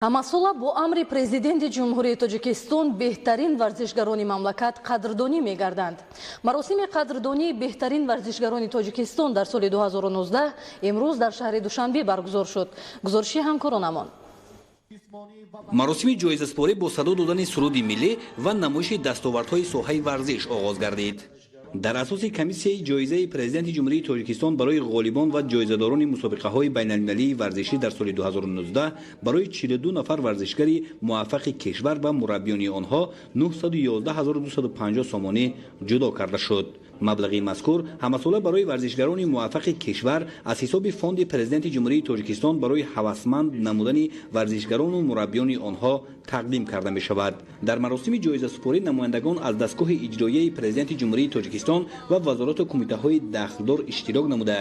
Ҳамасола бо амри президенти ҷумҳурии Тоҷикистон беҳтарин варзишгарони мамлакат қадрдонӣ мегарданд. Маросими қадрдонии беҳтарин варзишгарони Тоҷикистон дар соли 2019 имрӯз дар шаҳри Душанбе баргузор шуд. гузориши ҳамкоронамон. маросими ҷоизаспорӣ бо садо додани суруди миллӣ ва намоиши дастовардҳои соҳаи варзиш оғоз гардид. дар асоси комиссияи ҷоизаи президенти ҷумҳурии Тоҷикистон барои ғолибон ва ҷоизадорони мусобиқаҳои байналмилалии варзишӣ дар соли 2019 барои 42 нафар варзишгари муваффақи кишвар ва мураббиёни онҳо 911250 сомонӣ ҷудо карда шуд. маблағи мазкур ҳамасола барои варзишгарони муваффақи кишвар аз ҳисоби фонди президенти ҷумҳурии Тоҷикистон барои ҳавасманд намудани варзишгарону мураббиёни онҳо тақдим карда мешавад. дар маросими ҷоизасупорӣ намояндагон аз дастгоҳи иҷроияи президенти ҷумҳурии Тоҷикистон ва вазорату кумитаҳои дахлдор иштирок намуда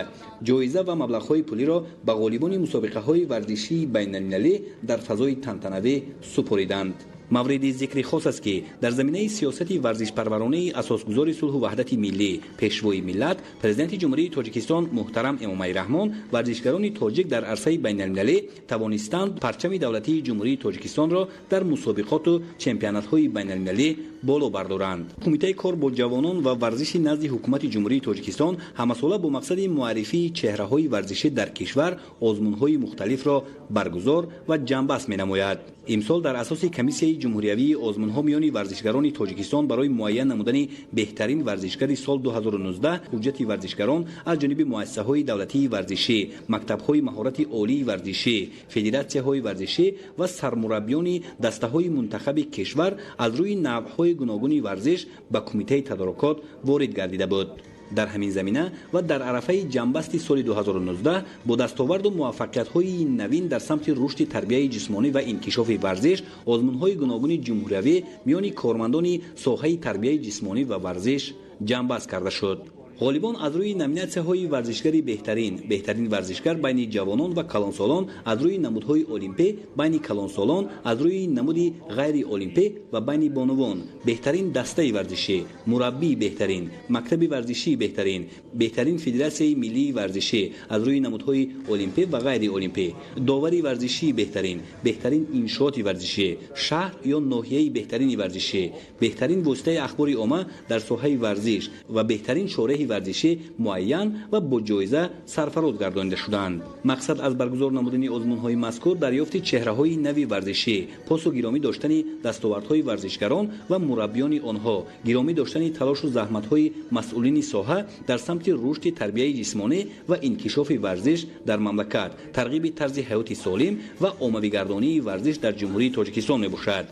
ҷоиза ва маблағҳои пулиро ба ғолибони мусобиқаҳои варзишии байналмилалӣ дар фазои тантанавӣ супориданд. мавриди зикри хос аст ки дар заминаи сиёсати варзишпарваронаи асосгузори сулҳу ваҳдати миллӣ пешвои миллат президенти ҷумҳурии Тоҷикистон муҳтарам Эмомали Раҳмон варзишгарони тоҷик дар арсаи байналмилалӣ тавонистанд парчами давлатии ҷумҳурии Тоҷикистонро дар мусобиқоту чемпионатҳои байналмилалӣ боло бардоранд. кумитаи кор бо ҷавонон ва варзиши назди ҳукумати ҷумҳурии Тоҷикистон ҳамасола бо мақсади муаррифии чеҳраҳои варзишӣ дар кишвар озмунҳои мухталифро баргузор ва ҷамъбаст менамояд. имсол дар асоси комиссияи ҷумҳуриявии озмунҳо миёни варзишгарони Тоҷикистон барои муайян намудани беҳтарин варзишгари сол 2019 ҳуҷҷати варзишгарон аз ҷониби муассисаҳои давлатии варзишӣ, мактабҳои маҳорати олии варзишӣ, федератсияҳои варзишӣ ва сармураббиёни дастаҳои мунтахаби кишвар аз рӯи навъҳои гуногуни варзиш ба кумитаи тадорукот ворид гардида буд. дар ҳамин замина ва дар арафаи ҷамъбасти соли 2019 бо дастоварду муваффақиятҳои навин дар самти рушди тарбияи ҷисмонӣ ва инкишофи варзиш озмунҳои гуногуни ҷумҳуриявӣ миёни кормандони соҳаи тарбияи ҷисмонӣ ва варзиш ҷамъбаст карда шуд. ғолибон аз рӯи номинатсияҳои варзишгари беҳтарин варзишгар байни ҷавонон ва калонсолон, аз рӯи намудҳои олимпӣ байни калонсолон, аз рӯи намуди ғайри олимпӣ ва байни бонувон, беҳтарин дастаи варзишӣ, мураббии беҳтарин, мактаби варзишии беҳтарин, беҳтарин федератсияи миллии варзишӣ, аз рӯи намудҳои олимпӣ ва ғайри олимпӣ, довари варзишии беҳтарин, беҳтарин иншооти варзишӣ, шаҳр ё ноҳияи беҳтарини варзишӣ, беҳтарин воситаи ахбори омма дар соҳаи варзиш ва беҳтарин шораҳи варзишӣ муайян ва бо ҷоиза сарфароз гардонида шуданд. мақсад аз баргузор намудани озмунҳои мазкур дарёфти чеҳраҳои нави варзишӣ, посу гиромӣ доштани дастовардҳои варзишгарон ва мураббиёни онҳо, гиромӣ доштани талошу заҳматҳои масъулини соҳа дар самти рушди тарбияи ҷисмонӣ ва инкишофи варзиш дар мамлакат, тарғиби тарзи ҳаёти солим ва оммавигардонии варзиш дар ҷумҳурии Тоҷикистон мебошад.